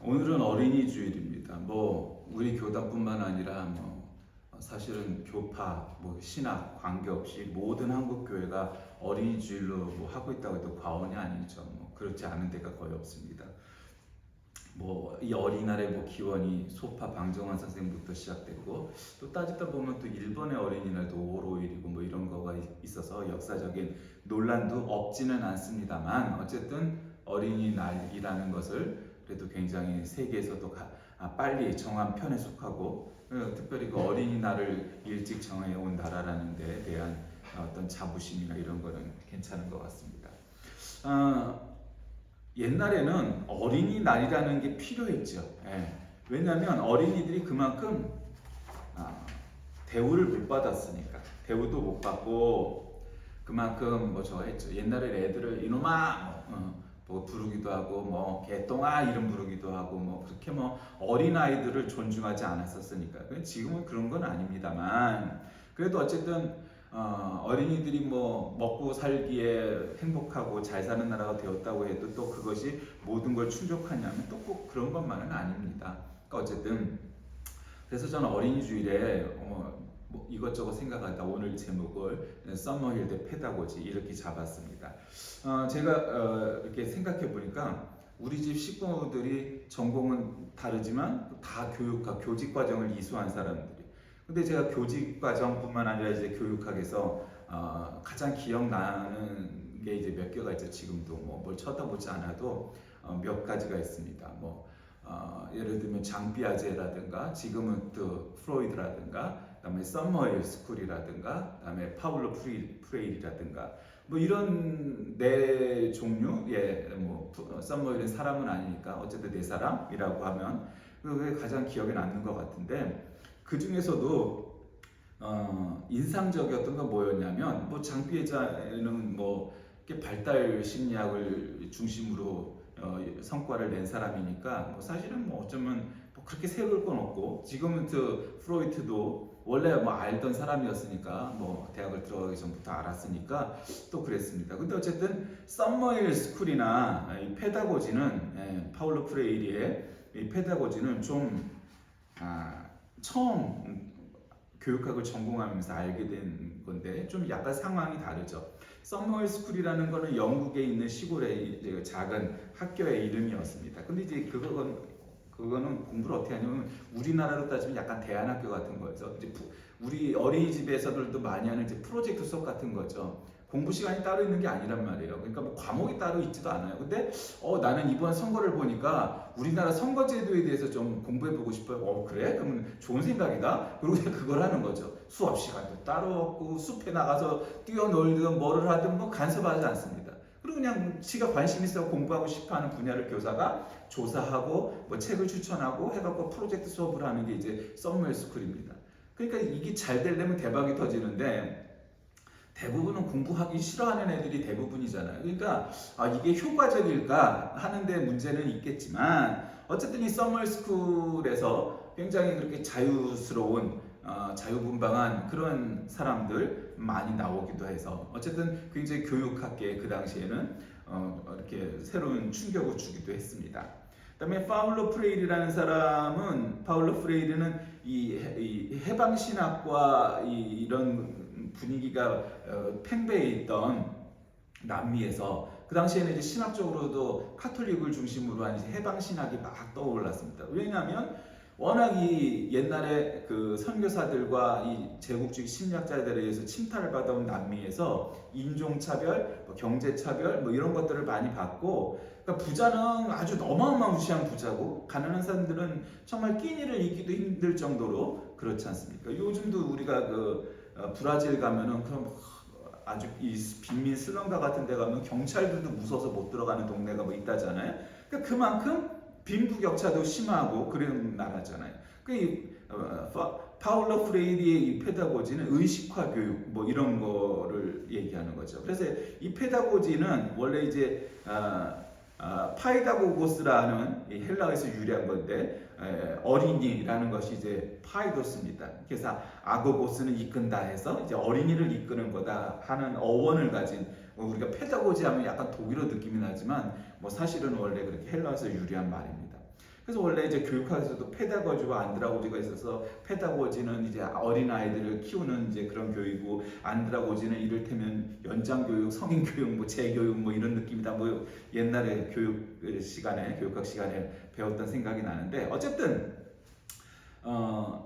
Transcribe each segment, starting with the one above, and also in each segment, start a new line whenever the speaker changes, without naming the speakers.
오늘은 어린이 주일입니다. 우리 교단뿐만 아니라 사실은 교파, 신학 관계없이 모든 한국 교회가 어린이 주일로 하고 있다고 해도 과언이 아니죠. 그렇지 않은 데가 거의 없습니다. 이 어린이날의 기원이 소파 방정환 선생님부터 시작됐고, 또 따지다 보면 또 일본의 어린이날도 5월 5일이고 이런 거가 있어서 역사적인 논란도 없지는 않습니다만, 어쨌든 어린이날이라는 것을 그래도 굉장히 세계에서도 빨리 정한 편에 속하고, 특별히 그 어린이날을 일찍 정해온 나라라는 데에 대한 어떤 자부심이나 이런 거는 괜찮은 것 같습니다. 옛날에는 어린이날이라는 게 필요했죠. 왜냐하면 어린이들이 그만큼 대우를 못 받았으니까. 대우도 못 받고 그만큼 저했죠. 옛날에 애들을 이놈아 부르기도 하고 개똥아 이름 부르기도 하고 그렇게 어린아이들을 존중하지 않았었으니까. 지금은 그런 건 아닙니다만, 그래도 어쨌든 어린이들이 먹고 살기에 행복하고 잘 사는 나라가 되었다고 해도 또 그것이 모든 걸 충족하냐면 또 꼭 그런 것만은 아닙니다. 그러니까 어쨌든 그래서 저는 어린이 주일에 이것저것 생각하다 오늘 제목을 서머힐 페다고지 이렇게 잡았습니다. 제가 이렇게 생각해 보니까 우리 집 식구들이 전공은 다르지만 다 교육학, 교직 과정을 이수한 사람들이. 근데 제가 교직 과정뿐만 아니라 이제 교육학에서 가장 기억나는 게 이제 몇 개가 있죠. 지금도 뭘 쳐다보지 않아도 몇 가지가 있습니다. 예를 들면 장 피아제라든가, 지금은 또 프로이드라든가, 그다음에 서머힐 스쿨이라든가, 그다음에 파울로 프레일이라든가, 이런 네 종류의 서머힐은 사람은 아니니까 어쨌든 네 사람이라고 하면 그게 가장 기억에 남는 것 같은데, 그 중에서도 인상적이었던 건 뭐였냐면, 장피에자는 발달 심리학을 중심으로 성과를 낸 사람이니까 사실은 어쩌면 그렇게 세울 건 없고, 지금은 프로이트도 원래 알던 사람이었으니까 대학을 들어가기 전부터 알았으니까 또 그랬습니다. 근데 어쨌든 서머힐 스쿨이나 이 페다고지는 파울로 프레이리의 이 페다고지는 좀 처음 교육학을 전공하면서 알게 된 건데 좀 약간 상황이 다르죠. 서머힐 스쿨이라는 거는 영국에 있는 시골의 작은 학교의 이름이었습니다. 근데 이제 그거는 공부를 어떻게 하냐면 우리나라로 따지면 약간 대안학교 같은 거죠. 이제 우리 어린이집에서들도 많이 하는 이제 프로젝트 수업 같은 거죠. 공부 시간이 따로 있는 게 아니란 말이에요. 그러니까 과목이 따로 있지도 않아요. 근데 나는 이번 선거를 보니까 우리나라 선거제도에 대해서 좀 공부해보고 싶어요. 그래? 그러면 좋은 생각이다. 그리고 그걸 하는 거죠. 수업 시간도 따로 없고 숲에 나가서 뛰어놀든 뭐를 하든 간섭하지 않습니다. 그리고 그냥 지가 관심 있어 공부하고 싶어하는 분야를 교사가 조사하고 책을 추천하고 해갖고 프로젝트 수업을 하는 게 이제 서머힐 스쿨입니다. 그러니까 이게 잘 되려면 대박이 터지는데, 대부분은 공부하기 싫어하는 애들이 대부분이잖아요. 그러니까 이게 효과적일까 하는데 문제는 있겠지만, 어쨌든 이 서머힐 스쿨에서 굉장히 그렇게 자유스러운 자유분방한 그런 사람들 많이 나오기도 해서 어쨌든 굉장히 교육학계 그 당시에는 이렇게 새로운 충격을 주기도 했습니다. 그다음에 파울로 프레일이라는 사람은, 파울로 프레일은 이 해방신학과 이런 분위기가 팽배해 있던 남미에서 그 당시에는 이제 신학적으로도 카톨릭을 중심으로 한 해방신학이 막 떠올랐습니다. 왜냐하면 워낙 이 옛날에 그 선교사들과 이 제국주의 심리학자들에 의해서 침탈을 받아온 남미에서 인종차별, 경제차별 이런 것들을 많이 받고, 그러니까 부자는 아주 어마어마무시한 부자고 가난한 사람들은 정말 끼니를 잇기도 힘들 정도로 그렇지 않습니까? 요즘도 우리가 브라질 가면은 그럼 아주 이 빈민 슬럼가 같은 데 가면 경찰들도 무서워서 못 들어가는 동네가 있다잖아요. 그러니까 그만큼 빈부격차도 심하고 그런 나라잖아요. 파울로 프레이리의 이 페다고지는 의식화 교육 이런 거를 얘기하는 거죠. 그래서 이 페다고지는 원래 이제 파이다고고스라는 헬라어에서 유래한 건데, 어린이라는 것이 이제 파이도스입니다. 그래서 아고고스는 이끈다 해서 이제 어린이를 이끄는 거다 하는 어원을 가진, 우리가 페다고지 하면 약간 독일어 느낌이 나지만 사실은 원래 그렇게 헬라어에서 유래한 말입니다. 그래서 원래 이제 교육학에서도 페다고지와 안드라고지가 있어서 페다고지는 이제 어린 아이들을 키우는 이제 그런 교육이고 안드라고지는 이를테면 연장 교육, 성인 교육, 뭐 재교육 뭐 이런 느낌이다. 뭐 옛날에 교육학 시간에 배웠던 생각이 나는데 어쨌든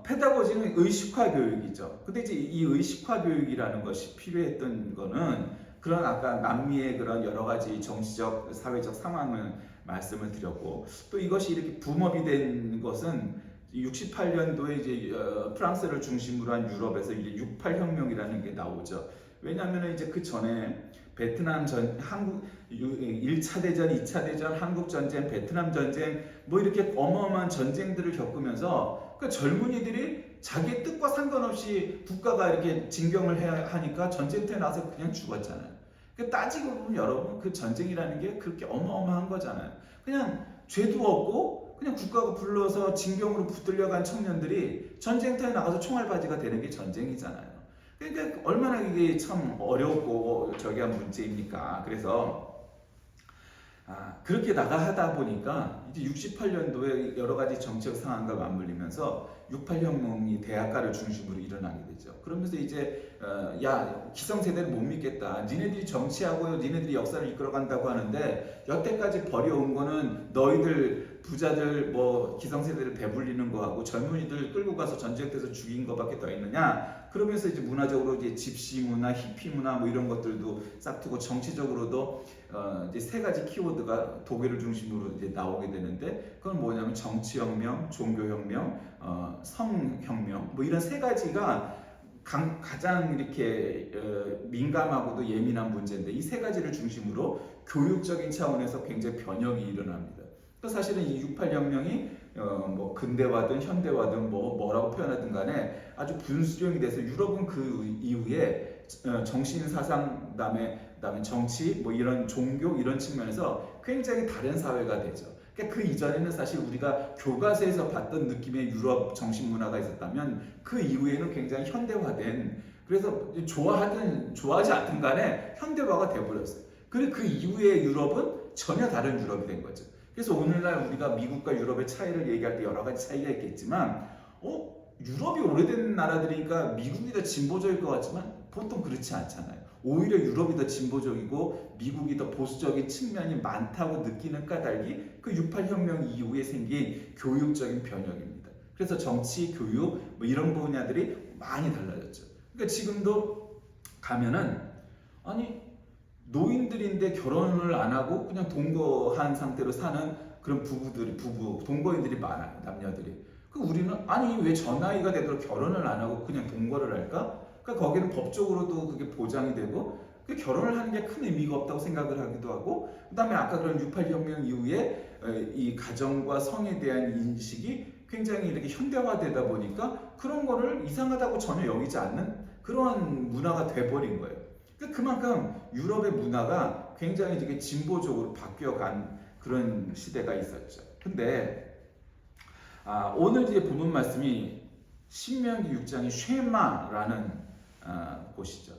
페다고지는 의식화 교육이죠. 근데 이제 이 의식화 교육이라는 것이 필요했던 거는 그런 아까 남미의 그런 여러 가지 정치적, 사회적 상황을 말씀을 드렸고 또 이것이 이렇게 붐업이 된 것은 68년도에 이제 프랑스를 중심으로 한 유럽에서 이제 68혁명이라는 게 나오죠. 왜냐하면 이제 그 전에 베트남 한국 1차 대전, 2차 대전, 한국 전쟁, 베트남 전쟁 뭐 이렇게 어마어마한 전쟁들을 겪으면서 그 젊은이들이 자기의 뜻과 상관없이 국가가 이렇게 진경을 해야 하니까 전쟁터에 나서 그냥 죽었잖아요. 따지고 보면 여러분 그 전쟁이라는 게 그렇게 어마어마한 거잖아요. 그냥 죄도 없고 그냥 국가가 불러서 징병으로 붙들려간 청년들이 전쟁터에 나가서 총알바지가 되는 게 전쟁이잖아요. 그러니까 얼마나 이게 참 어렵고 저기한 문제입니까? 그래서 그렇게 하다 보니까 이제 68년도에 여러 가지 정책 상황과 맞물리면서 68혁명이 대학가를 중심으로 일어나게 되죠. 그러면서 이제 야 기성세대를 못 믿겠다. 니네들이 정치하고 니네들이 역사를 이끌어간다고 하는데 여태까지 벌여온 거는 너희들 부자들 뭐 기성세대를 배불리는 거하고 젊은이들 끌고 가서 전쟁터에서 죽인 거밖에 더 있느냐. 그러면서 이제 문화적으로 이제 집시 문화, 히피 문화 뭐 이런 것들도 싹트고 정치적으로도 이제 세 가지 키워드가 독일을 중심으로 이제 나오게 되는데 그건 뭐냐면 정치혁명, 종교혁명, 성혁명 뭐 이런 세 가지가 가장 이렇게 민감하고도 예민한 문제인데 이 세 가지를 중심으로 교육적인 차원에서 굉장히 변형이 일어납니다. 사실은 이 68혁명이 뭐 근대화든 현대화든 뭐라고 표현하든 간에 아주 분수령이 돼서 유럽은 그 이후에 정신 사상 그다음에 정치 뭐 이런 종교 이런 측면에서 굉장히 다른 사회가 되죠. 그러니까 그 이전에는 사실 우리가 교과서에서 봤던 느낌의 유럽 정신 문화가 있었다면 그 이후에는 굉장히 현대화된 그래서 좋아하든 좋아하지 않든 간에 현대화가 돼버렸어요. 그리고 그 이후의 유럽은 전혀 다른 유럽이 된 거죠. 그래서 오늘날 우리가 미국과 유럽의 차이를 얘기할 때 여러 가지 차이가 있겠지만 유럽이 오래된 나라들이니까 미국이 더 진보적일 것 같지만 보통 그렇지 않잖아요. 오히려 유럽이 더 진보적이고 미국이 더 보수적인 측면이 많다고 느끼는 까닭이 그 68혁명 이후에 생긴 교육적인 변혁입니다. 그래서 정치, 교육 뭐 이런 분야들이 많이 달라졌죠. 그러니까 지금도 가면은 아니 노인들인데 결혼을 안 하고 그냥 동거한 상태로 사는 그런 동거인들이 많아요. 남녀들이. 우리는 아니 왜 저 나이가 되도록 결혼을 안 하고 그냥 동거를 할까? 그러니까 거기는 법적으로도 그게 보장이 되고 결혼을 하는 게 큰 의미가 없다고 생각을 하기도 하고 그다음에 아까 그런 68혁명 이후에 이 가정과 성에 대한 인식이 굉장히 이렇게 현대화되다 보니까 그런 거를 이상하다고 전혀 여기지 않는 그러한 문화가 돼버린 거예요. 그만큼 유럽의 문화가 굉장히 되게 진보적으로 바뀌어간 그런 시대가 있었죠. 근데 오늘 이제 본문 말씀이 신명기 6장의 쉐마라는 곳이죠.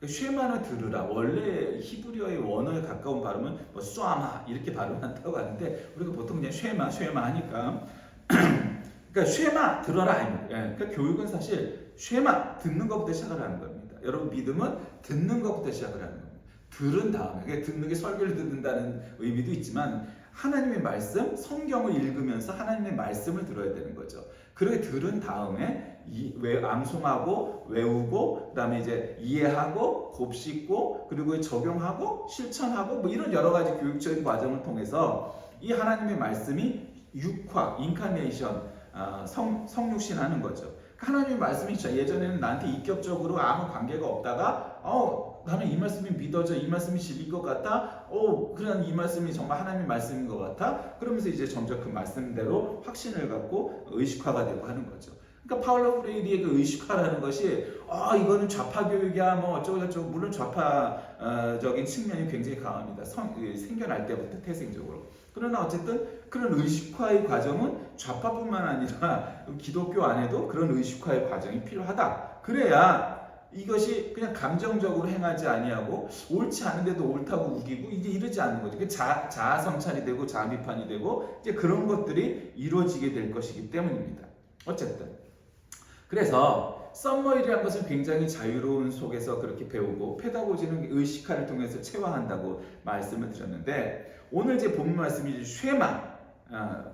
쉐마는 들으라. 원래 히브리어의 원어에 가까운 발음은 뭐 쏴마 이렇게 발음한다고 하는데 우리가 보통 그냥 쉐마 하니까 그러니까 쉐마 들어라. 그러니까 교육은 사실 쉐마 듣는 것부터 시작을 하는 겁니다. 여러분 믿음은 듣는 것부터 시작을 하는 겁니다. 들은 다음에 그러니까 듣는 게 설교를 듣는다는 의미도 있지만 하나님의 말씀, 성경을 읽으면서 하나님의 말씀을 들어야 되는 거죠. 그렇게 들은 다음에 암송하고 외우고 그다음에 이제 이해하고 곱씹고 그리고 적용하고 실천하고 뭐 이런 여러 가지 교육적인 과정을 통해서 이 하나님의 말씀이 육화, 인카네이션, 성육신하는 거죠. 하나님의 말씀이 예전에는 나한테 인격적으로 아무 관계가 없다가 나는 이 말씀이 믿어져, 이 말씀이 진리인 것 같다. 그런 이 말씀이 정말 하나님의 말씀인 것 같아. 그러면서 이제 점점 그 말씀대로 확신을 갖고 의식화가 되고 하는 거죠. 그러니까 파울로 프레이리의 그 의식화라는 것이 이거는 좌파 교육이야 뭐 어쩌고저쩌고 물론 좌파적인 측면이 굉장히 강합니다. 생겨날 때부터 태생적으로. 그러나 어쨌든 그런 의식화의 과정은 좌파뿐만 아니라 기독교 안에도 그런 의식화의 과정이 필요하다. 그래야 이것이 그냥 감정적으로 행하지 아니하고 옳지 않은데도 옳다고 우기고 이제 이러지 않는 거죠. 자아 성찰이 되고 자아 비판이 되고 이제 그런 것들이 이루어지게 될 것이기 때문입니다. 어쨌든 그래서 썸머일이라는 것은 굉장히 자유로운 속에서 그렇게 배우고 페다고지는 의식화를 통해서 체화한다고 말씀을 드렸는데 오늘 제 본문 말씀이 쉐마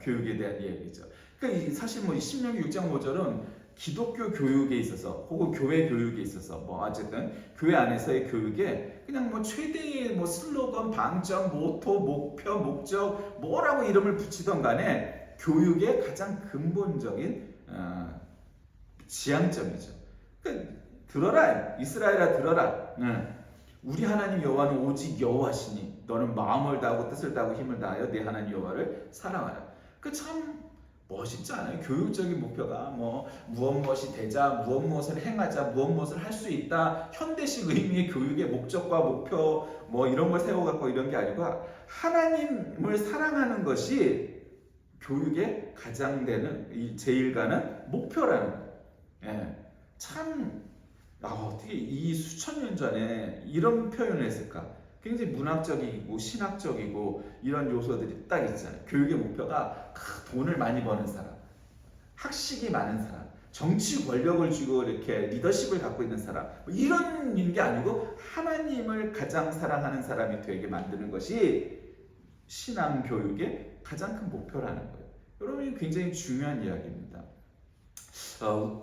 교육에 대한 이야기죠. 그러니까 사실 뭐 신명기 6장 5절은 기독교 교육에 있어서 혹은 교회 교육에 있어서 뭐 어쨌든 교회 안에서의 교육에 그냥 뭐 최대의 뭐 슬로건, 방점, 모토, 목표, 목적 뭐라고 이름을 붙이던 간에 교육의 가장 근본적인 지향점이죠. 그러니까 들어라 이스라엘아 들어라. 우리 하나님 여호와는 오직 여호와시니 너는 마음을 다하고 뜻을 다하고 힘을 다하여 네 하나님 여호와를 사랑하라. 그 참 멋있지 않아요? 교육적인 목표가 뭐 무엇 되자, 무엇을 행하자, 무엇을 할 수 있다. 현대식 의미의 교육의 목적과 목표 뭐 이런 걸 세워갖고 이런 게 아니고 하나님을 사랑하는 것이 교육의 가장 되는 제일 가는 목표라는 거예요. 예, 참 어떻게 이 수천 년 전에 이런 표현을 했을까? 굉장히 문학적이고 신학적이고 이런 요소들이 딱 있잖아요. 교육의 목표가 돈을 많이 버는 사람, 학식이 많은 사람, 정치 권력을 쥐고 이렇게 리더십을 갖고 있는 사람 이런 게 아니고 하나님을 가장 사랑하는 사람이 되게 만드는 것이 신앙 교육의 가장 큰 목표라는 거예요. 여러분 굉장히 중요한 이야기입니다.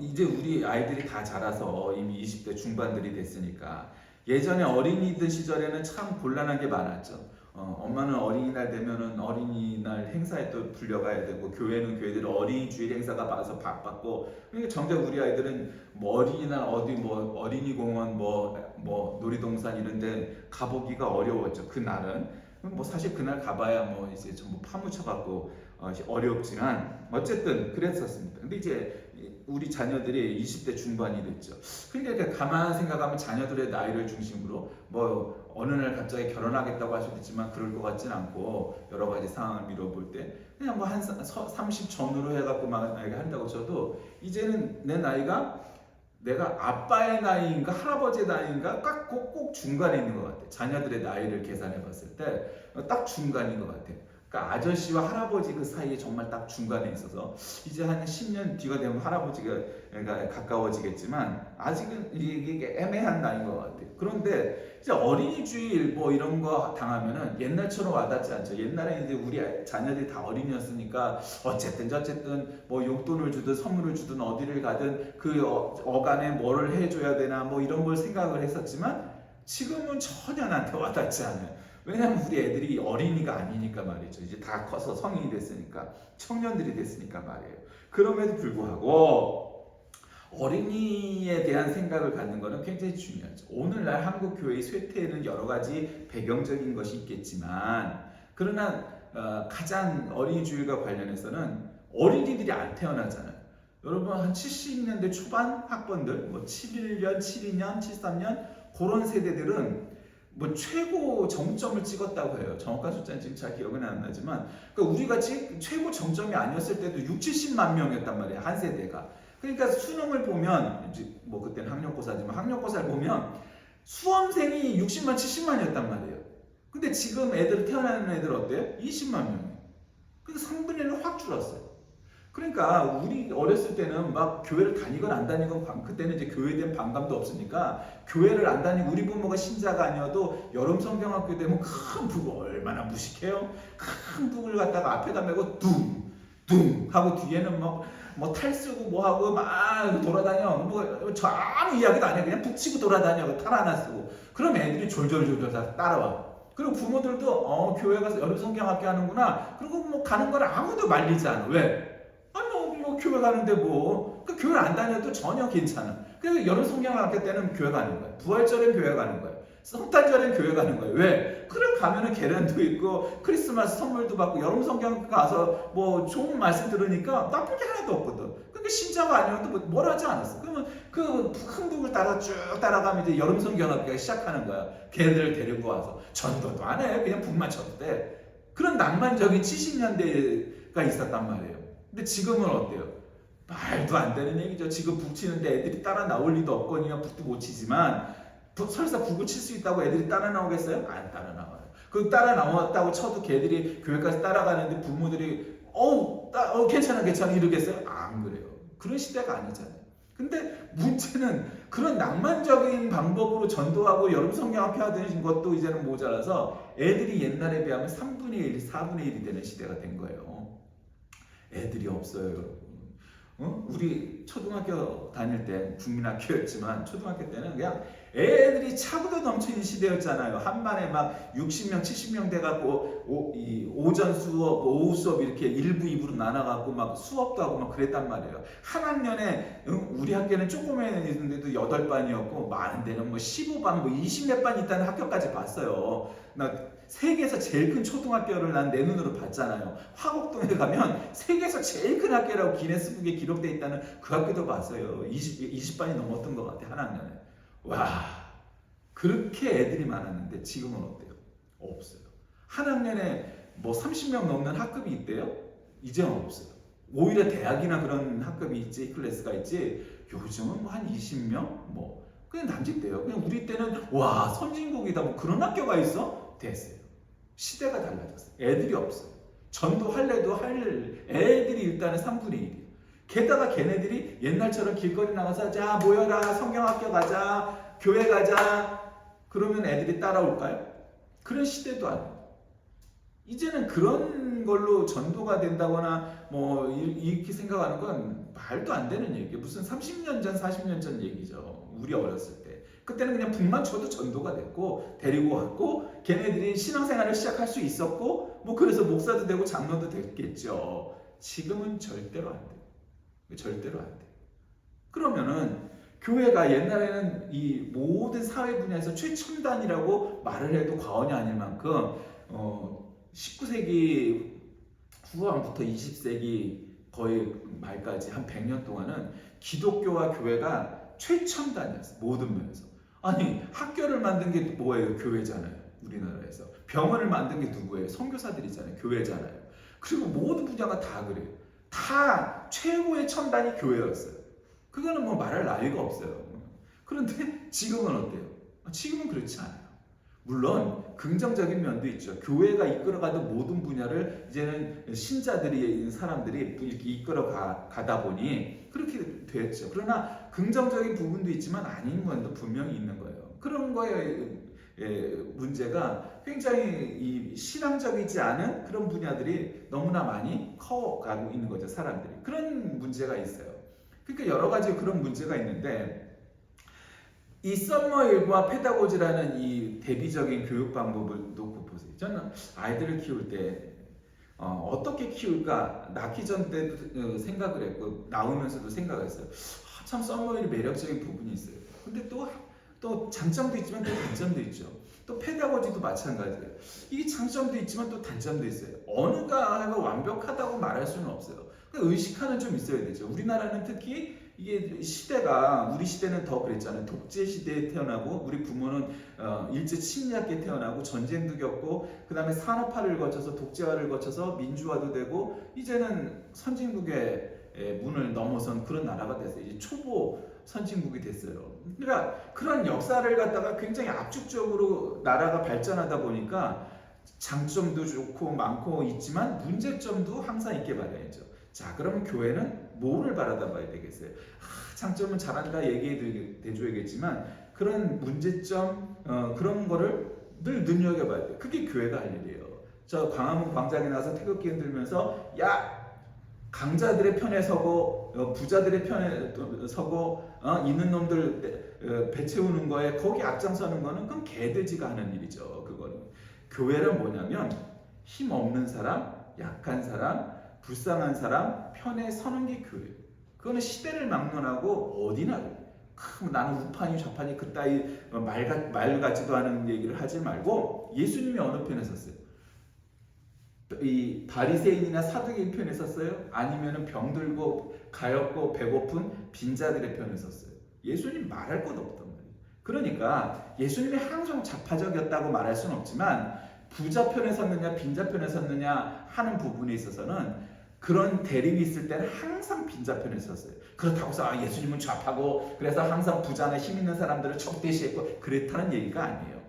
이제 우리 아이들이 다 자라서 이미 20대 중반들이 됐으니까 예전에 어린이들 시절에는 참 곤란한 게 많았죠. 엄마는 어린이날 되면은 어린이날 행사에 또 불려가야 되고 교회는 교회대로 어린이 주일 행사가 봐서 바빴고 그러니까 정작 우리 아이들은 뭐 어린이날 어디 뭐 어린이공원 뭐 놀이동산 이런데 가보기가 어려웠죠. 그날은 뭐 사실 그날 가봐야 뭐 이제 전부 파묻혀갖고 어렵지만 어쨌든 그랬었습니다. 근데 이제 우리 자녀들이 20대 중반이 됐죠. 그러니까 가만 생각하면 자녀들의 나이를 중심으로 뭐 어느 날 갑자기 결혼하겠다고 할 수도 있지만 그럴 것 같진 않고 여러 가지 상황을 미뤄볼 때 그냥 뭐 한 30 전후로 해갖고 막 한다고 쳐도 이제는 내 나이가 내가 아빠의 나이인가 할아버지의 나이인가 꼭 중간에 있는 것 같아. 자녀들의 나이를 계산해 봤을 때 딱 중간인 것 같아. 그러니까 아저씨와 할아버지 그 사이에 정말 딱 중간에 있어서 이제 한 10년 뒤가 되면 할아버지가 가까워지겠지만 아직은 이게 애매한 나이인 것 같아요. 그런데 이제 어린이 주일 뭐 이런 거 당하면은 옛날처럼 와닿지 않죠. 옛날에 이제 우리 자녀들이 다 어린이였으니까 어쨌든 뭐 용돈을 주든 선물을 주든 어디를 가든 그 어간에 뭐를 해줘야 되나 뭐 이런 걸 생각을 했었지만 지금은 전혀 나한테 와닿지 않아요. 왜냐면 우리 애들이 어린이가 아니니까 말이죠. 이제 다 커서 성인이 됐으니까 청년들이 됐으니까 말이에요. 그럼에도 불구하고 어린이에 대한 생각을 갖는 것은 굉장히 중요하죠. 오늘날 한국 교회의 쇠퇴에는 여러 가지 배경적인 것이 있겠지만 그러나 가장 어린이 주일과 관련해서는 어린이들이 안 태어나잖아요. 여러분 한 70년대 초반 학번들 뭐 71년, 72년, 73년 그런 세대들은 뭐 최고 정점을 찍었다고 해요. 정확한 숫자는 지금 잘 기억은 안 나지만 그러니까 우리가 최고 정점이 아니었을 때도 6, 70만 명이었단 말이에요. 한 세대가. 그러니까 수능을 보면 이제 뭐 그때는 학력고사지만 학력고사를 보면 수험생이 60만, 70만이었단 말이에요. 근데 지금 애들 태어나는 애들 어때요? 20만 명이에요. 그래서 3분의 1은 확 줄었어요. 그러니까 우리 어렸을 때는 막 교회를 다니건 안 다니건 그때는 이제 교회에 대한 반감도 없으니까 교회를 안 다니고 우리 부모가 신자가 아니어도 여름 성경학교 되면 큰 북을 얼마나 무식해요. 큰 북을 갖다가 앞에다 메고 둥 하고 뒤에는 뭐 탈 쓰고 뭐 하고 막 돌아다녀. 뭐 저 아무 이야기도 안 해. 그냥 북치고 돌아다녀. 탈 하나 쓰고. 그럼 애들이 졸졸 다 따라와. 그리고 부모들도 교회 가서 여름 성경학교 하는구나. 그리고 뭐 가는 걸 아무도 말리지 않아. 왜? 뭐 교회 가는데 그 교회를 안 다녀도 전혀 괜찮아. 그래서 여름 성경학교 때는 교회 가는 거야. 부활절엔 교회 가는 거야. 성탄절엔 교회 가는 거야. 왜? 그래 가면은 계란도 있고 크리스마스 선물도 받고 여름 성경학교 가서 뭐 좋은 말씀 들으니까 나쁠 게 하나도 없거든. 그러니까 신자가 아니어도 뭘 하지 않았어. 그러면 그 큰 북을 따라 쭉 따라가면 이제 여름 성경학교가 시작하는 거야. 걔네들을 데리고 와서 전도도 안 해. 그냥 북만 쳐도 돼. 그런 낭만적인 70년대가 있었단 말이에요. 근데 지금은 어때요? 말도 안 되는 얘기죠. 지금 북치는데 애들이 따라 나올 리도 없거니와 북도 못 치지만 설사 북을 칠 수 있다고 애들이 따라 나오겠어요? 안 따라 나와요. 그 따라 나왔다고 쳐도 걔들이 교회까지 따라가는데 부모들이 괜찮아 이러겠어요? 안 그래요. 그런 시대가 아니잖아요. 근데 문제는 그런 낭만적인 방법으로 전도하고 여름 성경학교 하던 것도 이제는 모자라서 애들이 옛날에 비하면 3분의 1, 4분의 1이 되는 시대가 된 거예요. 애들이 없어요, 여러분. 우리 초등학교 다닐 때 국민학교였지만 초등학교 때는 그냥 애들이 차고도 넘치는 시대였잖아요. 한 반에 막 60명, 70명 돼갖고 오전 수업, 오후 수업 이렇게 1부, 2부로 나눠갖고 막 수업도 하고 막 그랬단 말이에요. 한 학년에 우리 학교는 조그만 있는데도 8반이었고 많은 데는 뭐 15반, 뭐 20몇 반 있다는 학교까지 봤어요. 나 세계에서 제일 큰 초등학교를 난 내 눈으로 봤잖아요. 화곡동에 가면 세계에서 제일 큰 학교라고 기네스북에 기록되어 있다는 그 학교도 봤어요. 20반이 넘었던 것 같아, 한 학년에. 와, 그렇게 애들이 많았는데 지금은 어때요? 없어요. 한 학년에 뭐 30명 넘는 학급이 있대요? 이제는 없어요. 오히려 대학이나 그런 학급이 있지, 클래스가 있지. 요즘은 뭐 한 20명? 뭐 그냥 남짓돼요. 그냥 우리 때는 와, 선진국이다 뭐 그런 학교가 있어? 됐어요. 시대가 달라졌어요. 애들이 없어요. 전도할래도 할 애들이 일단은 3분의 1이에요. 게다가 걔네들이 옛날처럼 길거리 나가서 자 모여라 성경학교 가자 교회 가자 그러면 애들이 따라올까요? 그런 시대도 아니에요. 이제는 그런 걸로 전도가 된다거나 뭐 이렇게 생각하는 건 말도 안 되는 얘기예요. 무슨 30년 전 40년 전 얘기죠. 우리 어렸을 때. 그때는 그냥 북만 쳐도 전도가 됐고 데리고 왔고 걔네들이 신앙생활을 시작할 수 있었고 뭐 그래서 목사도 되고 장로도 됐겠죠. 지금은 절대로 안 돼요. 절대로 안 돼요. 그러면은 교회가 옛날에는 이 모든 사회 분야에서 최첨단이라고 말을 해도 과언이 아닐 만큼 19세기 후반부터 20세기 거의 말까지 한 100년 동안은 기독교와 교회가 최첨단이었어요. 모든 면에서. 아니 학교를 만든 게 뭐예요? 교회잖아요. 우리나라에서. 병원을 만든 게 누구예요? 선교사들이잖아요. 교회잖아요. 그리고 모든 분야가 다 그래요. 다 최고의 첨단이 교회였어요. 그거는 뭐 말할 나위가 없어요. 그런데 지금은 어때요? 지금은 그렇지 않아요. 물론 긍정적인 면도 있죠. 교회가 이끌어가던 모든 분야를 이제는 신자들이 사람들이 이렇게 이끌어 가다 보니 그렇게 됐죠. 그러나 긍정적인 부분도 있지만 아닌 면도 분명히 있는 거예요. 그런 거에 문제가 굉장히 이 신앙적이지 않은 그런 분야들이 너무나 많이 커가고 있는 거죠. 사람들이. 그런 문제가 있어요. 그러니까 여러 가지 그런 문제가 있는데 이 썸머일과 페다고지라는 이 대비적인 교육 방법을 놓고 보세요. 저는 아이들을 키울 때 어떻게 키울까 낳기 전 때도 생각을 했고 나오면서도 생각을 했어요. 참 썸머일이 매력적인 부분이 있어요. 근데 또 장점도 있지만 또 단점도 있죠. 또 페다고지도 마찬가지예요. 이게 장점도 있지만 또 단점도 있어요. 어느가 완벽하다고 말할 수는 없어요. 그러니까 의식하는 좀 있어야 되죠. 우리나라는 특히 이게 시대가 우리 시대는 더 그랬잖아요. 독재 시대에 태어나고 우리 부모는 일제 침략기에 태어나고 전쟁도 겪고 그 다음에 산업화를 거쳐서 독재화를 거쳐서 민주화도 되고 이제는 선진국의 문을 넘어선 그런 나라가 됐어요. 이제 초보 선진국이 됐어요. 그러니까 그런 역사를 갖다가 굉장히 압축적으로 나라가 발전하다 보니까 장점도 좋고 많고 있지만 문제점도 항상 있게 마련이죠. 자, 그러면 교회는 뭐를 바라다 봐야 되겠어요? 장점은 잘한다 얘기해 줘야겠지만 그런 문제점 그런 거를 늘 눈여겨봐야 돼요. 그게 교회가 할 일이에요. 저 광화문 광장에 나서 태극기 흔들면서 야 강자들의 편에 서고 부자들의 편에 서고 있는 놈들 배 채우는 거에 거기 앞장서는 거는 그건 개돼지가 하는 일이죠. 그거는 교회는 뭐냐면 힘 없는 사람, 약한 사람, 불쌍한 사람 편에 서는 게 교회예요. 그거는 시대를 막론하고 어디나 나는 우판이 좌판이 그따위 말 같지도 않은 얘기를 하지 말고 예수님이 어느 편에 섰어요? 이 바리새인이나 사두개인 편에 섰어요? 아니면은 병들고 가엾고 배고픈 빈자들의 편에 섰어요? 예수님 말할 것 없단 말이에요. 그러니까 예수님이 항상 좌파적이었다고 말할 수는 없지만 부자 편에 섰느냐 빈자 편에 섰느냐 하는 부분에 있어서는 그런 대립이 있을 때는 항상 빈자편을 썼어요. 그렇다고 해서 예수님은 좌파고 그래서 항상 부자나 힘 있는 사람들을 적대시했고 그랬다는 얘기가 아니에요.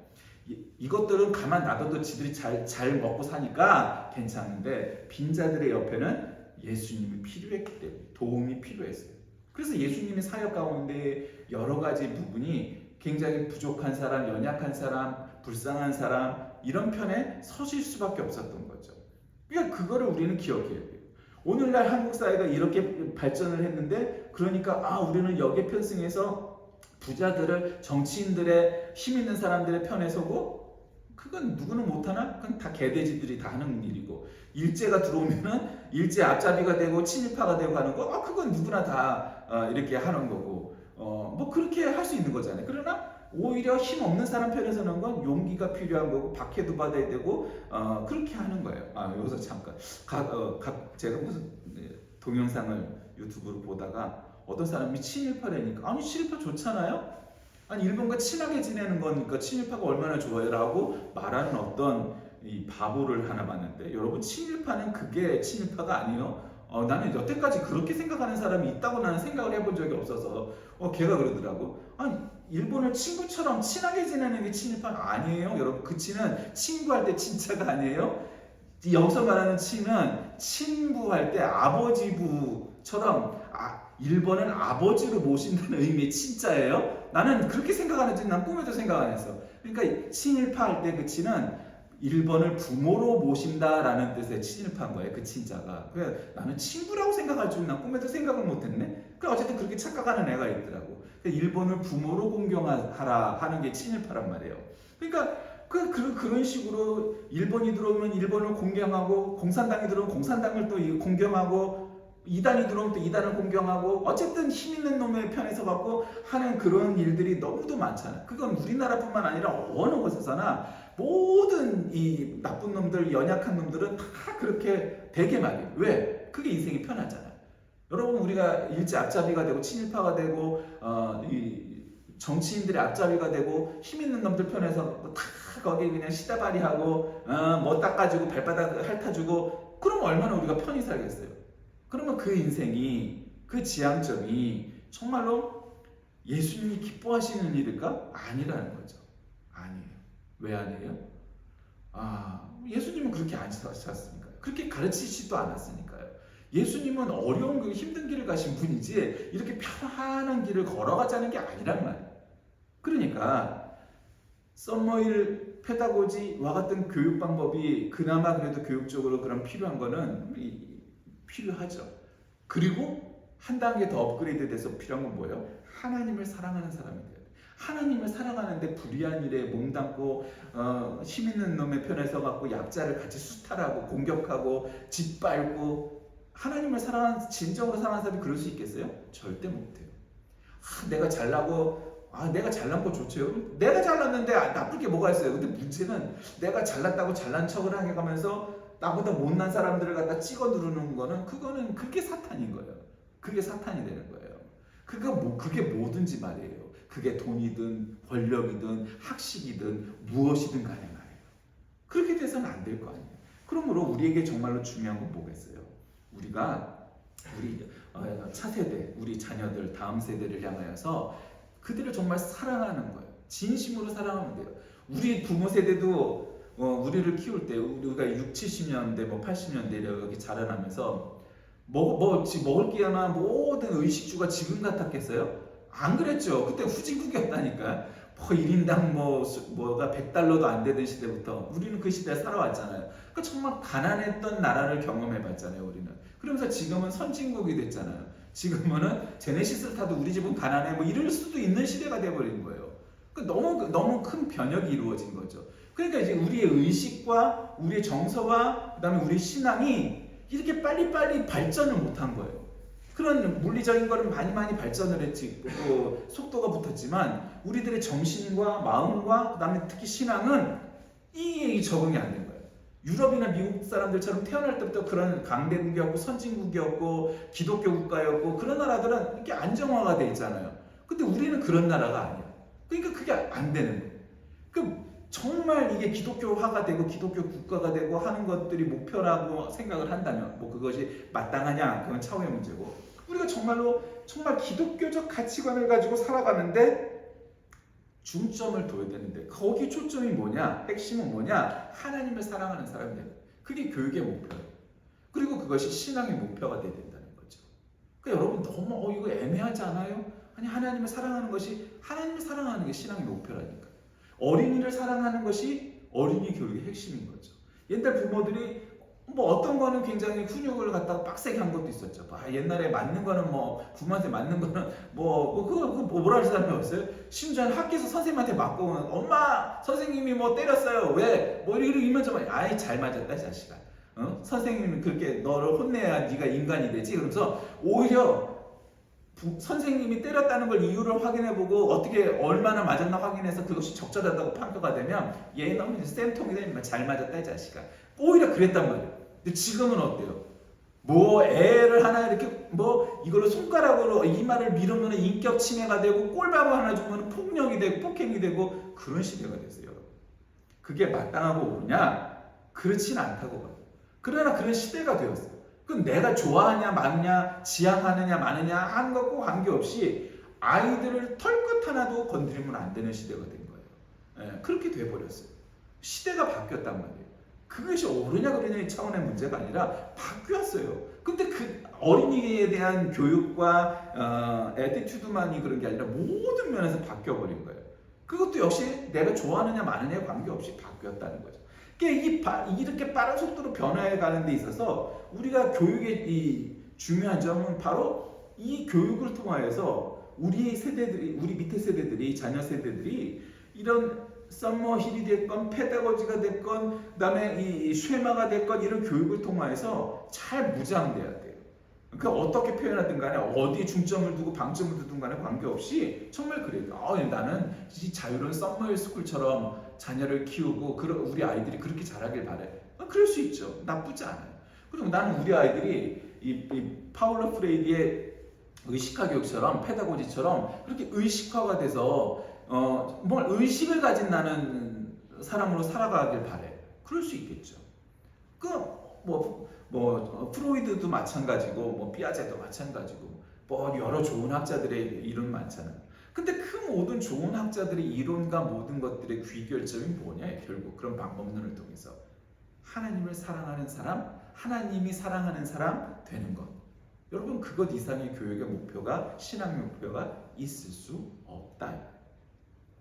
이것들은 가만 놔둬도 지들이 잘 먹고 사니까 괜찮은데 빈자들의 옆에는 예수님이 필요했기 때문에 도움이 필요했어요. 그래서 예수님의 사역 가운데 여러 가지 부분이 굉장히 부족한 사람, 연약한 사람, 불쌍한 사람 이런 편에 서실 수밖에 없었던 거죠. 그러니까 그거를 우리는 기억해야 돼요. 오늘날 한국 사회가 이렇게 발전을 했는데 그러니까 우리는 역에 편승해서 부자들을 정치인들의 힘 있는 사람들의 편에 서고 그건 누구는 못하나? 그건 다 개돼지들이 다 하는 일이고 일제가 들어오면은 일제 앞잡이가 되고 친일파가 되고 하는 거 그건 누구나 다 이렇게 하는 거고 뭐 그렇게 할 수 있는 거잖아요. 그러나 오히려 힘 없는 사람 편에 서는 건 용기가 필요한 거고 박해도 받아야 되고 그렇게 하는 거예요. 여기서 잠깐 제가 무슨 동영상을 유튜브로 보다가 어떤 사람이 친일파라니까 아니 친일파 좋잖아요. 아니 일본과 친하게 지내는 거니까 친일파가 얼마나 좋아요 라고 말하는 어떤 이 바보를 하나 봤는데 여러분 친일파는 그게 친일파가 아니에요. 나는 여태까지 그렇게 생각하는 사람이 있다고 나는 생각을 해본 적이 없어서 걔가 그러더라고. 아니 일본을 친구처럼 친하게 지내는 게 친일파는 아니에요. 여러분 그 친은 친구할 때 친자가 아니에요. 여기서 말하는 친은 친부할 때 아버지부처럼 일본은 아버지로 모신다는 의미의 친자예요. 나는 그렇게 생각하는지 난 꿈에도 생각 안 했어. 그러니까 친일파 할 때 그 친은 일본을 부모로 모신다라는 뜻의 친일파인 거예요. 그 친자가. 그래 나는 친구라고 생각할 줄 난 꿈에도 생각을 못했네. 그래 어쨌든 그렇게 착각하는 애가 있더라고. 일본을 부모로 공경하라 하는 게 친일파란 말이에요. 그러니까 그런 식으로 일본이 들어오면 일본을 공경하고 공산당이 들어오면 공산당을 또 공경하고 이단이 들어오면 또 이단을 공경하고 어쨌든 힘 있는 놈의 편에서 갖고 하는 그런 일들이 너무도 많잖아. 그건 우리나라뿐만 아니라 어느 곳에서나 모든 이 나쁜 놈들, 연약한 놈들은 다 그렇게 되게 말이에요. 왜? 그게 인생이 편하잖아. 여러분 우리가 일제 앞잡이가 되고 친일파가 되고 이 정치인들의 앞잡이가 되고 힘 있는 놈들 편에서 다 거기 그냥 시다발이하고 뭐 닦아주고 발바닥 핥아주고 그러면 얼마나 우리가 편히 살겠어요. 그러면 그 인생이 그 지향점이 정말로 예수님이 기뻐하시는 일일까? 아니라는 거죠. 아니에요. 왜 아니에요? 예수님은 그렇게 안 하셨으니까요. 그렇게 가르치지도 않았으니까요. 예수님은 어려운 힘든 길을 가신 분이지 이렇게 편안한 길을 걸어가자는 게 아니란 말이에요. 그러니까 썸머일 페다고지와 같은 교육 방법이 그나마 그래도 교육적으로 그런 필요한 거는 필요하죠. 그리고 한 단계 더 업그레이드 돼서 필요한 건 뭐예요? 하나님을 사랑하는 사람이 돼야 돼요. 하나님을 사랑하는데 불의한 일에 몸담고 힘 있는 놈의 편에 서갖고 약자를 같이 수탈하고 공격하고 짓밟고 하나님을 사랑하는 진정으로 사랑하는 사람이 그럴 수 있겠어요? 절대 못해요. 내가 잘나고 내가 잘난 거 좋죠. 내가 잘났는데 나쁠 게 뭐가 있어요. 근데 문제는 내가 잘났다고 잘난 척을 하면서 나보다 못난 사람들을 갖다 찍어 누르는 거는 그게 사탄인 거예요. 그게 사탄이 되는 거예요. 그게 뭐든지 말이에요. 그게 돈이든 권력이든 학식이든 무엇이든 간에 말이에요. 그렇게 돼서는 안 될 거 아니에요. 그러므로 우리에게 정말로 중요한 건 뭐겠어요? 우리 차세대, 우리 자녀들, 다음 세대를 향하여서 그들을 정말 사랑하는 거예요. 진심으로 사랑하면 돼요. 우리 부모 세대도 우리를 키울 때 우리가 60, 70년대, 80년대 이렇게 자라나면서 먹을 게나 모든 의식주가 지금 같았겠어요? 안 그랬죠. 그때 후진국이었다니까. 1인당 뭐가 $100도 안 되던 시대부터 우리는 그 시대에 살아왔잖아요. 그러니까 정말 가난했던 나라를 경험해봤잖아요, 우리는. 그러면서 지금은 선진국이 됐잖아요. 지금은 제네시스를 타도 우리 집은 가난해 뭐 이럴 수도 있는 시대가 돼버린 거예요. 그러니까 너무 큰 변혁이 이루어진 거죠. 그러니까 이제 우리의 의식과 우리의 정서와 그다음에 우리의 신앙이 이렇게 빨리빨리 발전을 못한 거예요. 그런 물리적인 거는 많이 발전을 했지, 속도가 붙었지만 우리들의 정신과 마음과 그다음에 특히 신앙은 이 적응이 안 된 거예요. 유럽이나 미국 사람들처럼 태어날 때부터 그런 강대국이었고 선진국이었고 기독교 국가였고 그런 나라들은 이렇게 안정화가 돼 있잖아요. 근데 우리는 그런 나라가 아니야. 그러니까 그게 안 되는 거예요. 정말 이게 기독교화가 되고 기독교 국가가 되고 하는 것들이 목표라고 생각을 한다면 뭐 그것이 마땅하냐 그건 차후의 문제고, 우리가 정말로 정말 기독교적 가치관을 가지고 살아가는데 중점을 둬야 되는데 거기 초점이 뭐냐, 핵심은 뭐냐, 하나님을 사랑하는 사람들, 그게 교육의 목표예요. 그리고 그것이 신앙의 목표가 돼야 된다는 거죠. 그러니까 여러분 너무 이거 애매하지 않아요? 아니 하나님을 사랑하는 것이, 하나님을 사랑하는 게 신앙의 목표라니까. 어린이를 사랑하는 것이 어린이 교육의 핵심인 거죠. 옛날 부모들이 뭐 어떤 거는 굉장히 훈육을 갖다가 빡세게 한 것도 있었죠. 옛날에 맞는 거는 뭐 부모한테 맞는 거는 그거 뭐라 할 사람이 없어요. 심지어 학교에서 선생님한테 맞고 엄마 선생님이 뭐 때렸어요. 왜? 뭐 이러면서 아이 잘 맞았다 자식아. 선생님이 그렇게 너를 혼내야 네가 인간이 되지. 그러면서 오히려 선생님이 때렸다는 걸 이유를 확인해보고 어떻게 얼마나 맞았나 확인해서 그것이 적절하다고 판가가 되면 얘는 쌤통이 되면 잘 맞았다 이 자식아. 오히려 그랬단 말이에요. 근데 지금은 어때요? 뭐 애를 하나 이렇게 뭐 이걸로 손가락으로 이마를 밀으면 인격 침해가 되고 꼴바보 하나 주면 폭력이 되고 폭행이 되고 그런 시대가 됐어요. 그게 마땅하고 옳으냐? 그렇진 않다고 봐요. 그러나 그런 시대가 되었어요. 그럼 내가 좋아하냐 마느냐 지향하느냐 마느냐 하는 것과 관계없이 아이들을 털끝 하나도 건드리면 안 되는 시대가 된 거예요. 예, 그렇게 돼버렸어요. 시대가 바뀌었단 말이에요. 그것이 옳으냐 그러냐의 차원의 문제가 아니라 바뀌었어요. 근데 그 어린이에 대한 교육과 애티튜드만이 그런 게 아니라 모든 면에서 바뀌어버린 거예요. 그것도 역시 내가 좋아하느냐 마느냐에 관계없이 바뀌었다는 거죠. 이렇게 빠른 속도로 변화해 가는 데 있어서 우리가 교육의 이 중요한 점은 바로 이 교육을 통하여서 우리 세대들이, 우리 밑에 세대들이, 자녀 세대들이 이런 썸머힐이 됐건 페다고지가 됐건 그다음에 이 쉐마가 됐건 이런 교육을 통하여서 잘 무장돼야 돼요. 그러니까 어떻게 표현하든 간에 어디에 중점을 두고 방점을 두든 간에 관계없이 정말 그래요. 나는 이 자유로운 썸머힐 스쿨처럼 자녀를 키우고 우리 아이들이 그렇게 자라길 바래. 그럴 수 있죠. 나쁘지 않아요. 그리고 나는 우리 아이들이 이 파울로 프레이디의 의식화 교육처럼 페다고지처럼 그렇게 의식화가 돼서 뭘 의식을 가진 나는 사람으로 살아가길 바래. 그럴 수 있겠죠. 프로이드도 마찬가지고 뭐 피아제도 마찬가지고 뭐 여러 좋은 학자들의 이론 많잖아요. 근데 그 모든 좋은 학자들의 이론과 모든 것들의 귀결점이 뭐냐? 결국 그런 방법론을 통해서 하나님을 사랑하는 사람, 하나님이 사랑하는 사람 되는 것. 여러분 그것 이상의 교육의 목표가, 신앙의 목표가 있을 수 없다.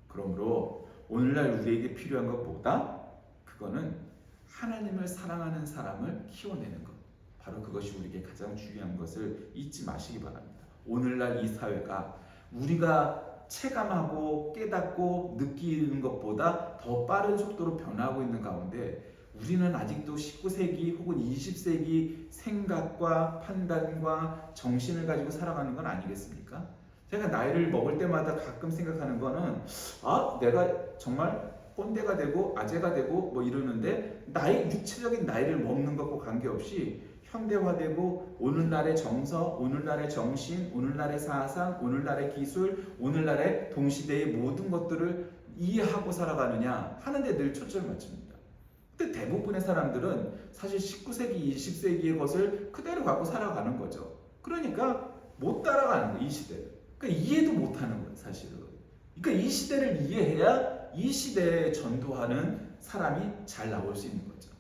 그러므로 오늘날 우리에게 필요한 것보다 그거는 하나님을 사랑하는 사람을 키워내는 것. 바로 그것이 우리에게 가장 중요한 것을 잊지 마시기 바랍니다. 오늘날 이 사회가 우리가 체감하고 깨닫고 느끼는 것보다 더 빠른 속도로 변하고 있는 가운데 우리는 아직도 19세기 혹은 20세기 생각과 판단과 정신을 가지고 살아가는 건 아니겠습니까? 제가 나이를 먹을 때마다 가끔 생각하는 거는 내가 정말 꼰대가 되고 아재가 되고 뭐 이러는데 육체적인 나이를 먹는 것과 관계없이 현대화되고 오늘날의 정서, 오늘날의 정신, 오늘날의 사상, 오늘날의 기술, 오늘날의 동시대의 모든 것들을 이해하고 살아가느냐 하는 데 늘 초점을 맞춥니다. 근데 대부분의 사람들은 사실 19세기, 20세기의 것을 그대로 갖고 살아가는 거죠. 그러니까 못 따라가는 거예요, 이 시대를. 그러니까 이해도 못하는 거예요, 사실은. 그러니까 이 시대를 이해해야 이 시대에 전도하는 사람이 잘 나올 수 있는 거죠.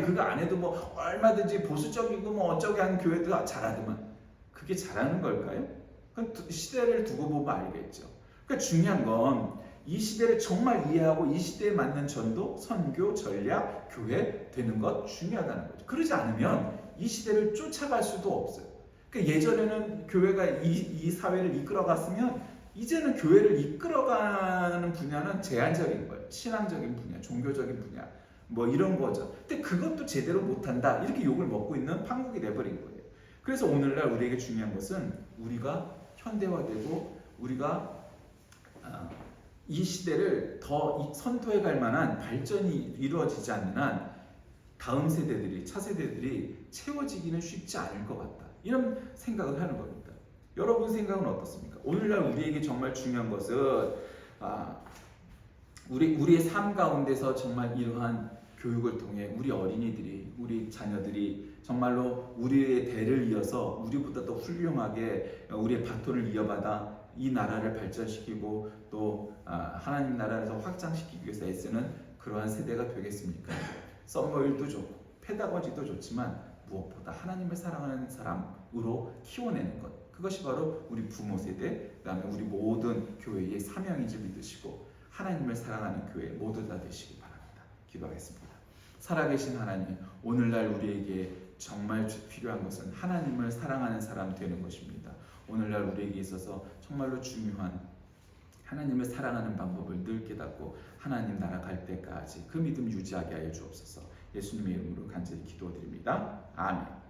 그거 안 해도 뭐 얼마든지 보수적이고 뭐 어쩌게 하는 교회도 잘하더만. 그게 잘하는 걸까요? 그건 시대를 두고 보면 알겠죠. 그러니까 중요한 건 이 시대를 정말 이해하고 이 시대에 맞는 전도, 선교, 전략, 교회 되는 것 중요하다는 거죠. 그러지 않으면 이 시대를 쫓아갈 수도 없어요. 그러니까 예전에는 교회가 이 사회를 이끌어갔으면 이제는 교회를 이끌어가는 분야는 제한적인 거예요. 신앙적인 분야, 종교적인 분야, 뭐 이런 거죠. 근데 그것도 제대로 못한다. 이렇게 욕을 먹고 있는 판국이 돼버린 거예요. 그래서 오늘날 우리에게 중요한 것은 우리가 현대화되고 우리가 이 시대를 더 선도해 갈 만한 발전이 이루어지지 않는 한 다음 세대들이, 차세대들이 채워지기는 쉽지 않을 것 같다. 이런 생각을 하는 겁니다. 여러분 생각은 어떻습니까? 오늘날 우리에게 정말 중요한 것은 우리의 삶 가운데서 정말 이러한 교육을 통해 우리 어린이들이, 우리 자녀들이 정말로 우리의 대를 이어서 우리보다 더 훌륭하게 우리의 바톤을 이어받아 이 나라를 발전시키고 또 하나님 나라를 더 확장시키기 위해서 애쓰는 그러한 세대가 되겠습니까? 썸머일도 좋고 페다고지도 좋지만 무엇보다 하나님을 사랑하는 사람으로 키워내는 것, 그것이 바로 우리 부모 세대, 그 다음에 우리 모든 교회의 사명인 줄 믿으시고 하나님을 사랑하는 교회 모두 다 되시기 바랍니다. 기도하겠습니다. 살아계신 하나님, 오늘날 우리에게 정말 필요한 것은 하나님을 사랑하는 사람 되는 것입니다. 오늘날 우리에게 있어서 정말로 중요한 하나님을 사랑하는 방법을 늘 깨닫고 하나님 나라 갈 때까지 그 믿음 유지하게 하여 주옵소서. 예수님의 이름으로 간절히 기도드립니다. 아멘.